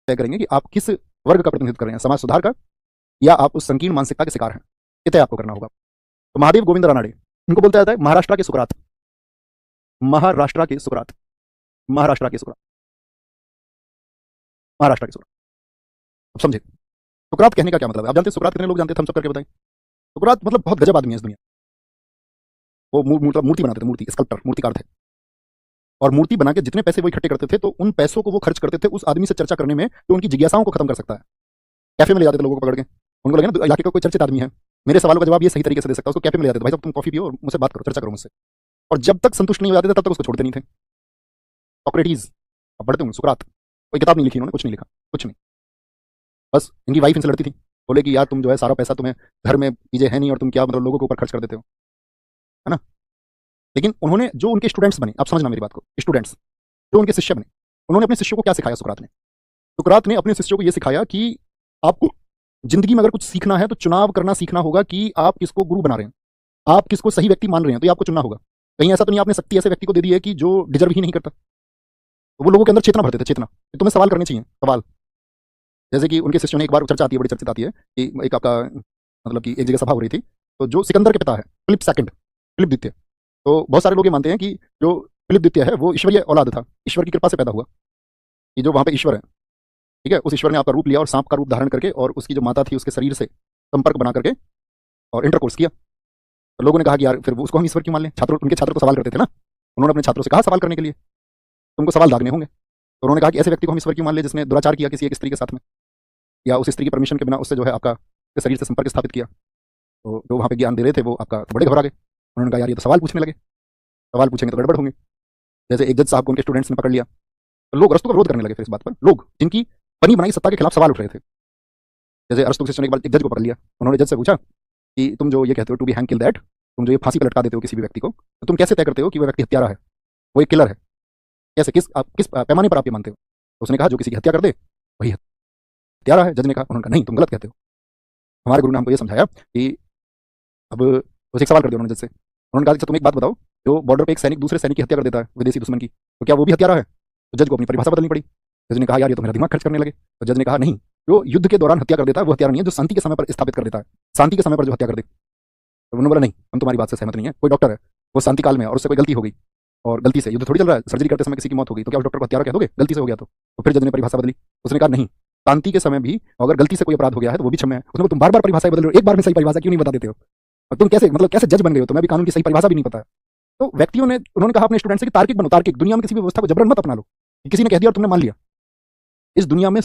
तय करेंगे कि आप किस वर्ग का प्रतिनिधित्व कर रहे हैं, समाज सुधार का या आप उस संकीर्ण मानसिकता के शिकार हैं। ये तय आपको करना होगा। तो महादेव गोविंद रानड़े, इनको बोलता जाता है महाराष्ट्र के सुकरात, महाराष्ट्र के सुकरात, महाराष्ट्र के सुकरात, महाराष्ट्र के सुकरात। अब समझे सुकरात कहने का क्या मतलब है? आप जानते हैं सुकरात कितने लोग जानते हैं? हम सब करके बताएं। सुकरात मतलब बहुत गजब आदमी है इस दुनिया। वो मूर्ति बनाते थे, मूर्ति स्कल्प्टर, मूर्तिकार थे, और मूर्ति बना के जितने पैसे वो इकट्ठे करते थे तो उन पैसों को वो खर्च करते थे उस आदमी से चर्चा करने में जो उनकी जिज्ञासाओं को खत्म कर सकता है। कैफे में ले जाते थे लोगों को पकड़ के, उनको लगे ना इलाके का कोई चर्चित आदमी है, मेरे सवालों का जवाब ये सही तरीके से दे सकता है, उसको कैफे में ले जाते थे, भाई साहब तुम कॉफी पियो और मुझसे बात करो, चर्चा करो मुझसे। और जब तक संतुष्ट नहीं हो जाते थे तब तक उसको छोड़ते नहीं थे। सोक्रेटिस, अब पढ़ते होंगे, सुकरात, कोई किताब नहीं लिखी उन्होंने, कुछ नहीं लिखा, कुछ नहीं, बस इनकी वाइफ इनसे लड़ती थी, बोले कि यार तुम जो है सारा पैसा तुम्हें घर में चीजें है नहीं और तुम क्या मतलब लोगों के ऊपर खर्च कर देते हो, है ना। लेकिन उन्होंने जो उनके स्टूडेंट्स बने, आप समझना मेरी बात को, स्टूडेंट्स जो उनके शिष्य बने, उन्होंने अपने शिष्यों को क्या सिखाया? सुकरात ने अपने शिष्यों को यह सिखाया कि आपको जिंदगी में अगर कुछ सीखना है तो चुनाव करना सीखना होगा कि आप किसको गुरु बना रहे हैं, आप किसको सही व्यक्ति मान रहे हैं, तो ये आपको चुनना होगा। कहीं ऐसा तो नहीं आपने शक्ति ऐसे व्यक्ति को दे दी है कि जो डिजर्व ही नहीं करता। तो वो लोगों के अंदर चेतना भरते थे, चेतना, तुम्हें सवाल करने चाहिए, सवाल। जैसे कि उनके शिष्यों ने एक बार चर्चा आती है, बड़ी चर्चित आती है कि एक आपका मतलब कि एक जगह सभा हो रही थी, तो जो सिकंदर के पिता है फिलिप सेकंड, फिलिप द्वितीय, तो बहुत सारे लोग ये मानते हैं कि जो फिलिप द्वितीय है वो ईश्वरीय औलाद था, ईश्वर की कृपा से पैदा हुआ, कि जो वहाँ पे ईश्वर है, ठीक है, उस ईश्वर ने आपका रूप लिया और सांप का रूप धारण करके और उसकी जो माता थी उसके शरीर से संपर्क बना करके और इंटरकोर्स किया। तो लोगों ने कहा कि यार फिर वो उसको हम ईश्वर क्यों मान लें? छात्रों, उनके छात्र तो सवाल करते थे ना, उन्होंने अपने छात्रों से कहा सवाल करने के लिए, तुमको सवाल दागने होंगे। तो उन्होंने कहा कि ऐसे व्यक्ति को हम ईश्वर क्यों मान लें जिसने दुराचार किया किसी एक स्त्री के साथ में, या उस स्त्री की परमिशन के बिना उससे जो है आपका शरीर से संपर्क स्थापित किया। तो जो वहाँ पे ज्ञान दे रहे थे वो आपका बड़े घबरा गए, उन्होंने कहा यार ये तो सवाल पूछने लगे, सवाल पूछेंगे तो गड़बड़ होंगे। जैसे एक जज साहब को उनके स्टूडेंट्स ने पकड़ लिया, तो लोग अरस्तु का विरोध करने लगे फिर इस बात पर, लोग जिनकी बनी बनाई सत्ता के खिलाफ सवाल उठ रहे थे। जैसे अरस्तु के शिष्यों ने एक बार एक जज को पकड़ लिया, उन्होंने जज से पूछा कि तुम जो ये कहते हो to be hang kill that, तुम जो ये फांसी पर लटका देते हो किसी भी व्यक्ति को, तो तुम कैसे तय करते हो कि वो व्यक्ति हत्यारा है, वो एक किलर है? कैसे, किस पैमाने पर आप ये मानते हो? तो उसने कहा जो किसी की हत्या कर दे वही हत्यारा है। जज ने कहा, उन्होंने कहा नहीं तुम गलत कहते हो, हमारे गुरु ने हमको ये समझाया कि अब उसे एक सवाल कर दिया उन्होंने जज से, उन्होंने कहा अच्छा तुम एक बात बताओ, जो बॉर्डर पे एक सैनिक दूसरे सैनिक की हत्या कर देता है विदेशी दुश्मन की, तो क्या वो भी हत्यारा है? तो जज को अपनी परिभाषा बदलनी पड़ी। जज ने कहा यार ये तो मेरा दिमाग खर्च करने लगे। तो जज ने कहा नहीं, जो युद्ध के दौरान हत्या कर देता है वो हत्यारा नहीं है, जो शांति के समय पर स्थापित कर देता है, शांति के समय पर जो हत्या कर दे। तो उन्होंने बोला नहीं हम तुम्हारी बात से सहमत नहीं है, कोई डॉक्टर है वो शांति काल में और उससे कोई गलती हो गई और गलती से युद्ध थोड़ी चल रहा है, सर्जरी करते समय किसी की मौत हो गई, तो क्या उस डॉक्टर को हत्यारा कह दोगे गलती से हो गया? तो फिर जज ने परिभाषा बदली, उसने कहा नहीं, शांति के समय भी अगर गलती से कोई अपराध हो गया है तो वो भी क्षम्य है। उसने तुम बार बार परिभाषा बदल रहे हो, एक बार में सही परिभाषा क्यों नहीं बता देते हो? और तुम कैसे मतलब कैसे जज बन गए हो? तुम्हें भी कानून की सही परिभाषा भी नहीं पता है। तो व्यक्तियों ने, उन्होंने कहा अपने स्टूडेंट से कि तार्किक बनो, तार्किक, दुनिया में किसी भी व्यवस्था को जबरन मत अपना लो, किसी ने कह दिया और तुमने मान लिया। इस दुनिया में